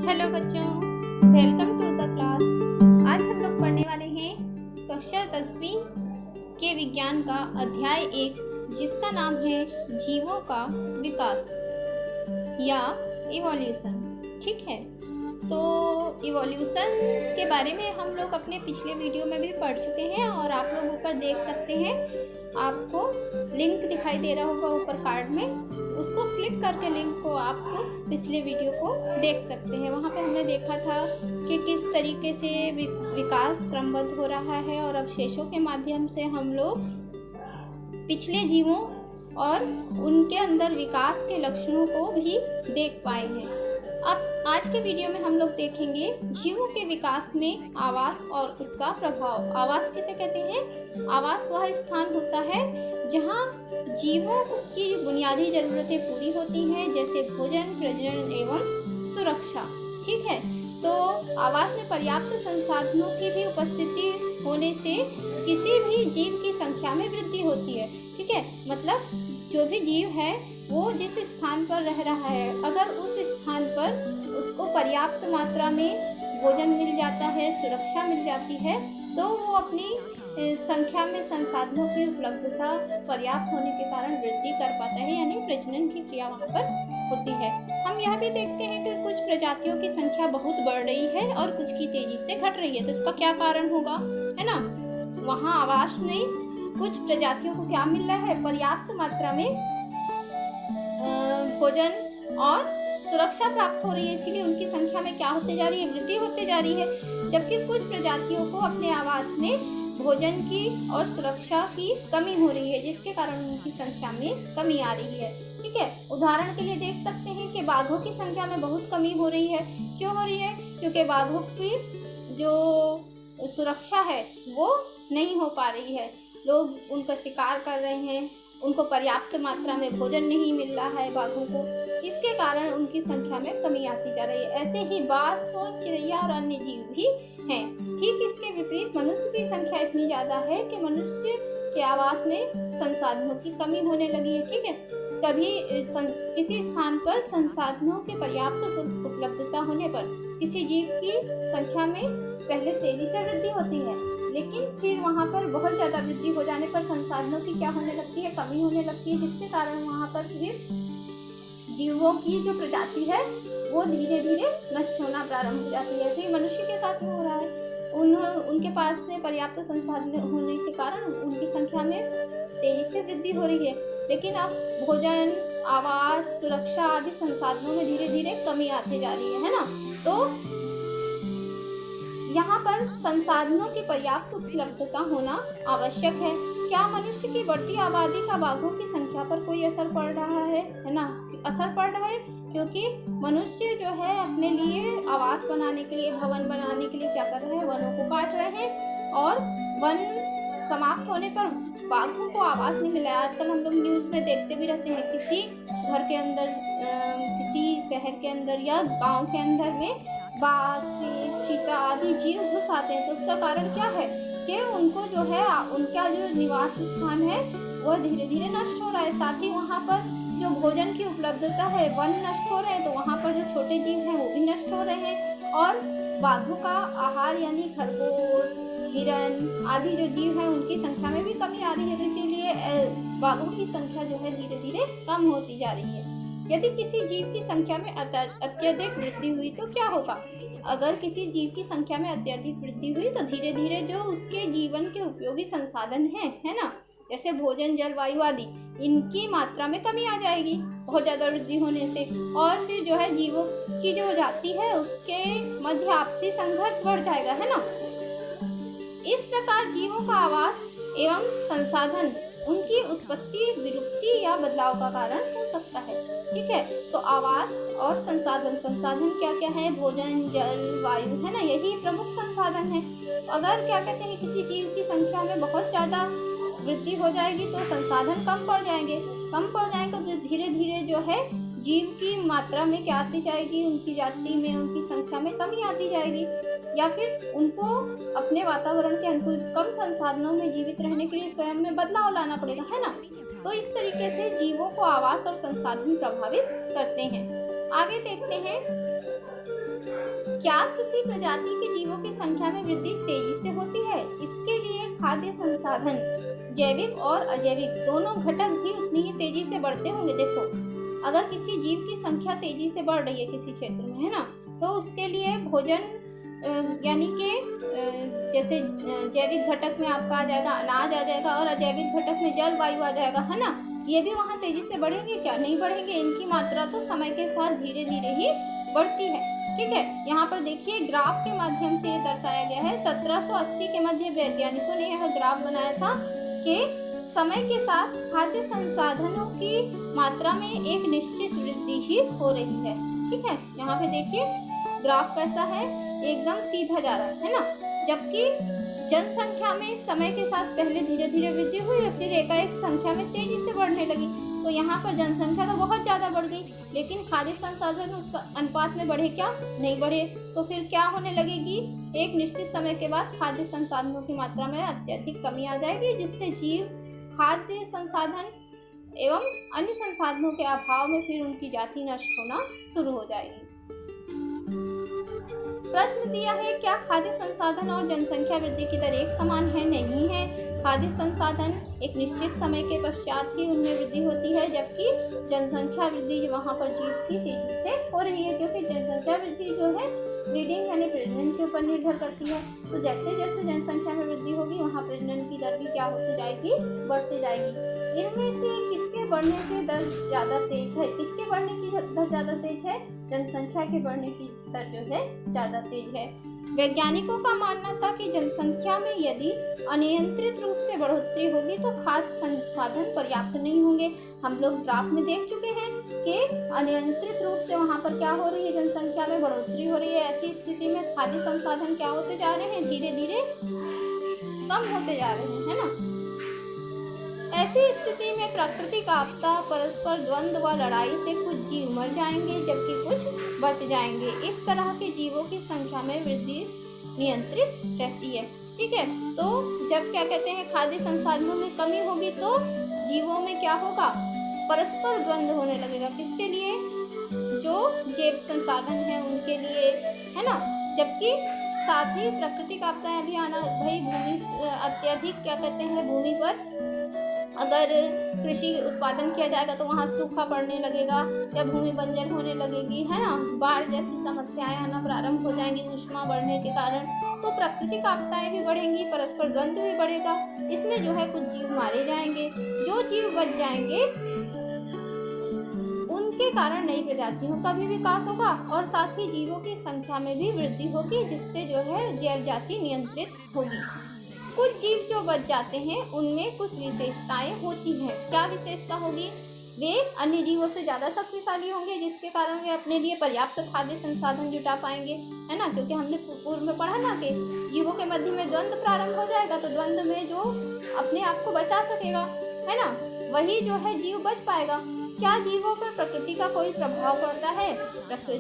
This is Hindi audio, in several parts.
हेलो बच्चों, वेलकम टू द क्लास। आज हम लोग पढ़ने वाले हैं कक्षा 10वीं के विज्ञान का अध्याय 1, जिसका नाम है जीवों का विकास या इवोल्यूशन। ठीक है, तो इवोल्यूशन के बारे में हम लोग अपने पिछले वीडियो में भी पढ़ चुके हैं और आप लोग ऊपर देख सकते हैं। आपको लिंक दिखाई दे रहा होगा ऊपर कार्ड में, उसको क्लिक करके लिंक को आप पिछले वीडियो को देख सकते हैं। वहाँ पे हमने देखा था कि किस तरीके से विकास क्रमबद्ध हो रहा है और अवशेषों के माध्यम से हम लोग पिछले जीवों और उनके अंदर विकास के लक्षणों को भी देख पाए हैं। अब आज के वीडियो में हम लोग देखेंगे जीवों के विकास में आवास और उसका प्रभाव। आवास किसे कहते हैं? आवास वह स्थान होता है जहाँ जीवों की बुनियादी जरूरतें पूरी होती हैं, जैसे भोजन, प्रजनन एवं सुरक्षा। ठीक है, तो आवास में पर्याप्त संसाधनों की भी उपस्थिति होने से किसी भी जीव की संख्या में वृद्धि होती है। ठीक है, मतलब जो भी जीव है वो जिस स्थान पर रह रहा है, अगर उस स्थान पर उसको पर्याप्त मात्रा में भोजन मिल जाता है, सुरक्षा मिल जाती है, तो वो अपनी संख्या में संसाधनों की उपलब्धता पर्याप्त होने के कारण वृद्धि कर पाता है, यानी प्रजनन की क्रिया वहाँ पर होती है। हम यह भी देखते हैं कि कुछ प्रजातियों की संख्या बहुत बढ़ रही है और कुछ की तेजी से घट रही है। तो इसका क्या कारण होगा, है ना? वहाँ आवास में कुछ प्रजातियों को क्या मिल रहा है? पर्याप्त मात्रा में भोजन और सुरक्षा प्राप्त हो रही है, इसलिए उनकी संख्या में क्या होते जा रही है? वृद्धि होते जा रही है। जबकि कुछ प्रजातियों को अपने आवास में भोजन की और सुरक्षा की कमी हो रही है, जिसके कारण उनकी संख्या में कमी आ रही है। ठीक है, उदाहरण के लिए देख सकते हैं कि बाघों की संख्या में बहुत कमी हो रही है। क्यों हो रही है? क्योंकि बाघों की जो सुरक्षा है वो नहीं हो पा रही है। लोग उनका शिकार कर रहे हैं, उनको पर्याप्त मात्रा में भोजन नहीं मिल रहा है बाघों को, इसके कारण उनकी संख्या में कमी आती जा रही है। ऐसे ही बाज, सोन, चिड़ैया और अन्य जीव भी हैं। ठीक इसके विपरीत मनुष्य की संख्या इतनी ज़्यादा है कि मनुष्य के आवास में संसाधनों की कमी होने लगी है। ठीक है, कभी किसी स्थान पर संसाधनों की पर्याप्त उपलब्धता होने पर किसी जीव की संख्या में पहले तेजी से वृद्धि होती है, लेकिन फिर वहाँ पर बहुत ज़्यादा वृद्धि हो जाने पर संसाधनों की क्या होने लगती है? कमी होने लगती है, जिसके कारण वहाँ पर फिर जीवों की जो प्रजाति है वो धीरे धीरे नष्ट होना प्रारंभ हो जाती है। ऐसे ही मनुष्य के साथ में हो रहा है। उनके पास में पर्याप्त संसाधन होने के कारण उनकी संख्या में तेजी से वृद्धि हो रही है, लेकिन अब भोजन, आवास, सुरक्षा आदि संसाधनों में धीरे धीरे कमी आती जा रही है ना? तो यहाँ पर संसाधनों की पर्याप्त उपलब्धता होना आवश्यक है। क्या मनुष्य की बढ़ती आबादी का बाघों की संख्या पर कोई असर पड़ रहा है ना? असर पड़ रहा है, क्योंकि मनुष्य जो है अपने लिए आवास बनाने के लिए, भवन बनाने के लिए क्या कर रहे हैं? वनों को काट रहे हैं और वन समाप्त होने पर बाघों को आवास नहीं मिला है। आजकल हम लोग न्यूज़ में देखते भी रहते हैं, किसी घर के अंदर, किसी शहर के अंदर या गाँव के अंदर में बाघ, चीता आदि जीव घुस आते हैं। तो उसका कारण क्या है कि उनको जो है उनका जो निवास स्थान है वह धीरे धीरे नष्ट हो रहा है। साथ ही वहाँ पर जो भोजन की उपलब्धता है, वन नष्ट हो रहे हैं, तो वहाँ पर जो छोटे जीव हैं वो भी नष्ट हो रहे हैं और बाघों का आहार यानी खरगोश, हिरन आदि जो जीव हैं उनकी संख्या में भी कमी आ रही है। तो इसीलिए बाघों की संख्या जो है धीरे धीरे कम होती जा रही है। यदि किसी जीव की संख्या में अत्यधिक वृद्धि हुई तो क्या होगा? अगर किसी जीव की संख्या में अत्यधिक वृद्धि हुई तो धीरे धीरे जो उसके जीवन के उपयोगी संसाधन हैं, है ना, जैसे भोजन, जल, वायु आदि, इनकी मात्रा में कमी आ जाएगी बहुत ज़्यादा वृद्धि होने से। और फिर जो है जीवों की जो जाति है उसके मध्य आपसी संघर्ष बढ़ जाएगा, है ना? इस प्रकार जीवों का आवास एवं संसाधन उनकी उत्पत्ति, विलुप्ति या बदलाव का कारण हो सकता है। ठीक है, तो आवास और संसाधन क्या क्या है? भोजन, जल, वायु, है ना, यही प्रमुख संसाधन है। अगर क्या कहते हैं किसी जीव की संख्या में बहुत ज़्यादा वृद्धि हो जाएगी तो संसाधन कम पड़ जाएंगे तो धीरे धीरे जो है जीव की मात्रा में क्या आती जाएगी? उनकी जाति में, उनकी संख्या में कमी आती जाएगी, या फिर उनको अपने वातावरण के अनुकूल कम संसाधनों में जीवित रहने के लिए स्वयं में बदलाव लाना पड़ेगा, है ना? तो इस तरीके से जीवों को आवास और संसाधन प्रभावित करते हैं। आगे देखते हैं क्या किसी प्रजाति के जीवों की संख्या में वृद्धि तेजी से होती है? इसके लिए खाद्य संसाधन जैविक और अजैविक दोनों घटक भी उतनी ही तेजी से बढ़ते होंगे। देखो, अगर किसी जीव की संख्या तेजी से बढ़ रही है किसी क्षेत्र में, है ना, तो उसके लिए भोजन यानी कि जैसे जैविक घटक में आपका आ जाएगा अनाज आ जाएगा, और अजैविक घटक में जल वायु आ जाएगा, है ना, ये भी वहाँ तेजी से बढ़ेंगे क्या? नहीं बढ़ेंगे। इनकी मात्रा तो समय के साथ धीरे धीरे ही बढ़ती है। ठीक है, यहाँ पर देखिए ग्राफ के माध्यम से ये दर्शाया गया है। 1780 के मध्य वैज्ञानिकों ने यह ग्राफ बनाया था कि समय के साथ खाद्य संसाधनों की मात्रा में एक निश्चित वृद्धि ही हो रही है। ठीक है, यहाँ पे देखिए ग्राफ कैसा है, एकदम सीधा जा रहा है ना, जबकि जनसंख्या में समय के साथ पहले धीरे धीरे वृद्धि हुई और फिर एकाएक संख्या में तेजी से बढ़ने लगी। तो यहाँ पर जनसंख्या तो बहुत ज्यादा बढ़ गई, लेकिन खाद्य संसाधन उस अनुपात में बढ़े क्या? नहीं बढ़े। तो फिर क्या होने लगेगी? एक निश्चित समय के बाद खाद्य संसाधनों की मात्रा में अत्यधिक कमी आ जाएगी, जिससे जीव खाद्य संसाधन एवं अन्य संसाधनों के अभाव में फिर उनकी जाति नष्ट होना शुरू हो जाएगी। प्रश्न दिया है, क्या खाद्य संसाधन और जनसंख्या वृद्धि की दर एक समान है? नहीं है। खाद्य संसाधन एक निश्चित समय के पश्चात ही उनमें वृद्धि होती है, जबकि जनसंख्या वृद्धि वहाँ पर जीव की तेजी से हो रही है, क्योंकि जनसंख्या वृद्धि जो है ब्रीडिंग यानी प्रजनन के ऊपर निर्भर करती है। तो जैसे जैसे जनसंख्या में वृद्धि होगी वहाँ प्रजनन की दर भी क्या होती जाएगी? बढ़ती जाएगी। इनमें से किसके बढ़ने से दर ज्यादा तेज है? किसके बढ़ने की दर ज्यादा तेज है? जनसंख्या के बढ़ने की दर जो है ज्यादा तेज है। वैज्ञानिकों का मानना था कि जनसंख्या में यदि अनियंत्रित रूप से बढ़ोतरी होगी तो खाद्य संसाधन पर्याप्त नहीं होंगे। हम लोग ग्राफ में देख चुके हैं कि अनियंत्रित रूप से वहाँ पर क्या हो रही है, जनसंख्या में बढ़ोतरी हो रही है। ऐसी स्थिति में खाद्य संसाधन क्या होते जा रहे हैं? धीरे धीरे कम होते जा रहे हैं, है ना। ऐसी स्थिति में प्राकृतिक आपदा, परस्पर द्वंद्व व लड़ाई से कुछ जीव मर जाएंगे जबकि कुछ बच जाएंगे। इस तरह के जीवों की संख्या में वृद्धि नियंत्रित रहती है। ठीक है, तो जब क्या कहते हैं खाद्य संसाधनों में कमी होगी तो जीवों में क्या होगा? परस्पर द्वंद्व होने लगेगा। किसके लिए? जो जैव संसाधन है उनके लिए, है ना। जबकि साथ ही प्राकृतिक आपदाएं भी आना, भाई भूमि अत्यधिक क्या कहते हैं भूमि पर अगर कृषि उत्पादन किया जाएगा तो वहाँ सूखा पड़ने लगेगा या भूमि बंजर होने लगेगी, है ना। बाढ़ जैसी समस्याएं आना प्रारंभ हो जाएंगी ऊष्मा बढ़ने के कारण। तो प्राकृतिक आपदाएं भी बढ़ेंगी, परस्पर द्वंद्व भी बढ़ेगा। इसमें जो है कुछ जीव मारे जाएंगे, जो जीव बच जाएंगे उनके कारण नई प्रजातियों का भी विकास होगा और साथ ही जीवों की संख्या में भी वृद्धि होगी, जिससे जो है जैव जाति नियंत्रित होगी। कुछ जीव जो बच जाते हैं उनमें कुछ विशेषताएं होती हैं। क्या विशेषता होगी? वे अन्य जीवों से ज्यादा शक्तिशाली होंगे, जिसके कारण वे अपने लिए पर्याप्त खाद्य संसाधन जुटा पाएंगे, है ना। क्योंकि हमने पूर्व में पढ़ा ना कि जीवों के मध्य में द्वंद्व प्रारंभ हो जाएगा, तो द्वंद्व में जो अपने आप को बचा सकेगा, है ना, वही जो है जीव बच पाएगा। क्या जीवों पर प्रकृति का कोई प्रभाव पड़ता है?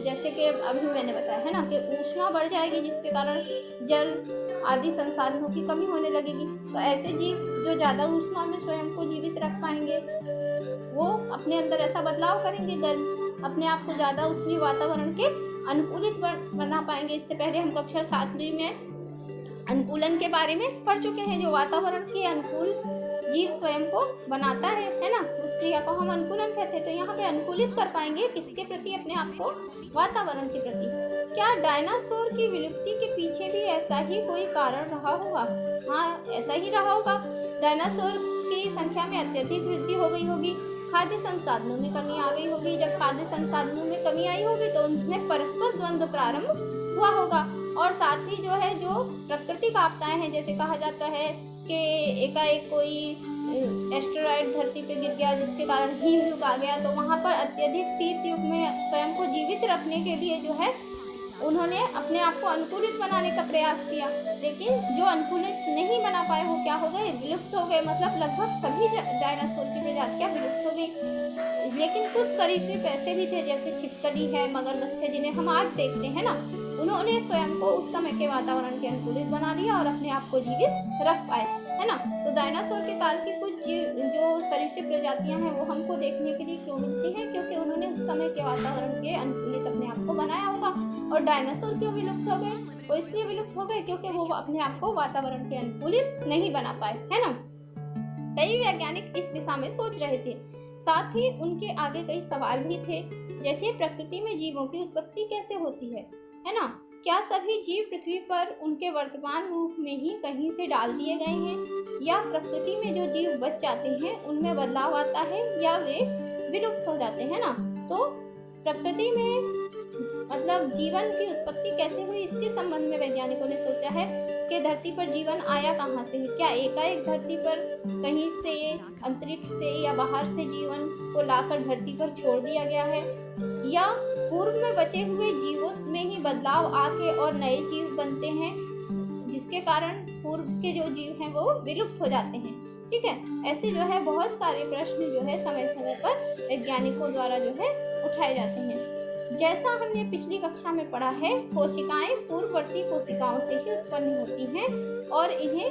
जैसे कि अभी मैंने बताया है ना कि ऊष्मा बढ़ जाएगी, जिसके कारण जल आदि संसाधनों की कमी होने लगेगी। तो ऐसे जीव जो ज्यादा ऊष्मा में स्वयं को जीवित रख पाएंगे वो अपने अंदर ऐसा बदलाव करेंगे, गर्म अपने आप को ज्यादा उष्मीय वातावरण के अनुकूलित बना पाएंगे। इससे पहले हम कक्षा 7वीं में अनुकूलन के बारे में पढ़ चुके हैं। जो वातावरण के अनुकूल जीव स्वयं को बनाता है ना, उस क्रिया को हम अनुकूलन कहते हैं। तो यहाँ पे अनुकूलित कर पाएंगे किसके प्रति? अपने आप को, वातावरण के प्रति। क्या डायनासोर की विलुप्ति के पीछे भी ऐसा ही कोई कारण रहा होगा? हाँ, ऐसा ही रहा होगा। डायनासोर की संख्या में अत्यधिक वृद्धि हो गई होगी, खाद्य संसाधनों में कमी आ गई होगी। जब खाद्य संसाधनों में कमी आई होगी तो उनमें परस्पर द्वंद्व प्रारंभ हुआ होगा। और साथ ही जो है जो प्राकृतिक आपदाएं हैं, जैसे कहा जाता है कि एकाएक कोई एस्टेरॉयड धरती पे गिर गया जिसके कारण हिम युग आ गया, तो वहाँ पर अत्यधिक शीत युग में स्वयं को जीवित रखने के लिए जो है उन्होंने अपने आप को अनुकूलित बनाने का प्रयास किया। लेकिन जो अनुकूलित नहीं बना पाए वो क्या हो गए? विलुप्त हो गए। मतलब लगभग सभी डायनासोर की प्रजातियां विलुप्त हो गई। लेकिन कुछ सरीसृप ऐसे भी थे जैसे छिपकली है, मगरमच्छ है, जिन्हें हम आज देखते हैं ना, उन्होंने स्वयं को उस समय के वातावरण के अनुकूलित बना लिया और अपने आप को जीवित रख पाए, है ना। तो डायनासोर के काल की कुछ जो सरीसृप प्रजातियां हैं वो हमको देखने के लिए क्यों मिलती हैं? क्योंकि उन्होंने उस समय के वातावरण के अनुकूलित अपने आप को बनाया होगा। और डायनासोर क्यों विलुप्त हो गए? वो इसलिए विलुप्त हो गए क्योंकि वो अपने आप को वातावरण के अनुकूलित नहीं बना पाए, है ना। कई वैज्ञानिक इस दिशा में सोच रहे थे, साथ ही उनके आगे कई सवाल भी थे, जैसे प्रकृति में जीवों की उत्पत्ति कैसे होती है ना। क्या सभी जीव पृथ्वी पर उनके वर्तमान रूप में ही कहीं से डाल दिए गए हैं, या प्रकृति में जो जीव बच जाते हैं उनमें बदलाव आता है, या वे विलुप्त हो जाते हैं ना। तो प्रकृति में मतलब जीवन की उत्पत्ति कैसे हुई, इसके संबंध में वैज्ञानिकों ने सोचा है कि धरती पर जीवन आया कहाँ से है। क्या एकाएक धरती पर कहीं से अंतरिक्ष से या बाहर से जीवन को लाकर धरती पर छोड़ दिया गया है, या पूर्व में बचे हुए जीवों में ही बदलाव आके और नए जीव बनते हैं, जिसके कारण पूर्व के जो जीव हैं वो विलुप्त हो जाते हैं। ठीक है, ऐसे जो है बहुत सारे प्रश्न जो है समय समय पर वैज्ञानिकों द्वारा जो है उठाए जाते हैं। जैसा हमने पिछली कक्षा में पढ़ा है, कोशिकाएं पूर्ववर्ती कोशिकाओं से ही उत्पन्न होती हैं और इन्हीं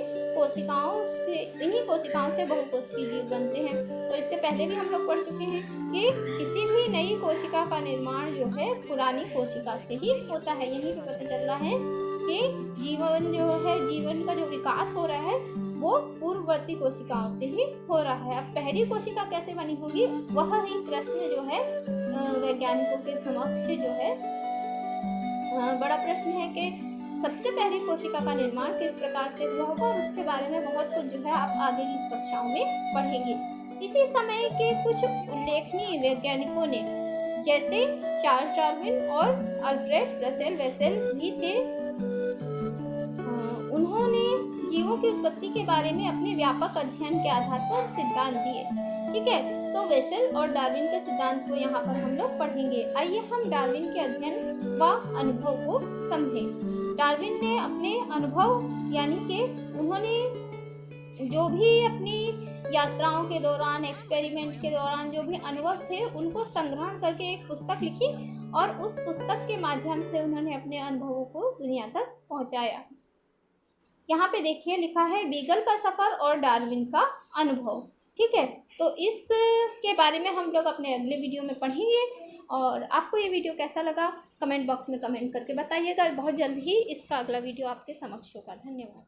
कोशिकाओं से बहुकोशिकीय जीव बनते हैं। तो इससे पहले भी हम लोग पढ़ चुके हैं कि किसी भी नई कोशिका का निर्माण जो है पुरानी कोशिका से ही होता है। यही तो पता चल रहा है कि जीवन का जो विकास हो रहा है वो पूर्ववर्ती कोशिकाओं से ही हो रहा है। अब पहली कोशिका कैसे बनी होगी, वह ही प्रश्न जो है वैज्ञानिकों के समक्ष जो है बड़ा प्रश्न है कि सबसे पहली कोशिका का निर्माण किस प्रकार से हुआ होगा, और उसके बारे में बहुत कुछ जो है आप आगे की कक्षाओं में पढ़ेंगे। इसी समय के कुछ उल्लेखनीय वैज्ञानिकों ने, जैसे चार्ल्स डार्विन और अल्फ्रेड रसेल वेसल भी थे, उन्होंने जीवों की उत्पत्ति के बारे में अपने व्यापक अध्ययन के आधार पर सिद्धांत दिए। ठीक है, तो वेसल और डार्विन के सिद्धांत को यहाँ पर हम लोग पढ़ेंगे। आइए हम डार्विन के अध्ययन व अनुभव को समझें। डार्विन ने अपने अनुभव यानी कि उन्होंने जो भी अपनी यात्राओं के दौरान, एक्सपेरिमेंट के दौरान जो भी अनुभव थे उनको संग्रहण करके एक पुस्तक लिखी, और उस पुस्तक के माध्यम से उन्होंने अपने अनुभवों को दुनिया तक पहुँचाया। यहाँ पे देखिए लिखा है बीगल का सफ़र और डार्विन का अनुभव। ठीक है, तो इस के बारे में हम लोग अपने अगले वीडियो में पढ़ेंगे, और आपको ये वीडियो कैसा लगा कमेंट बॉक्स में कमेंट करके बताइएगा। बहुत जल्द ही इसका अगला वीडियो आपके समक्ष होगा। धन्यवाद।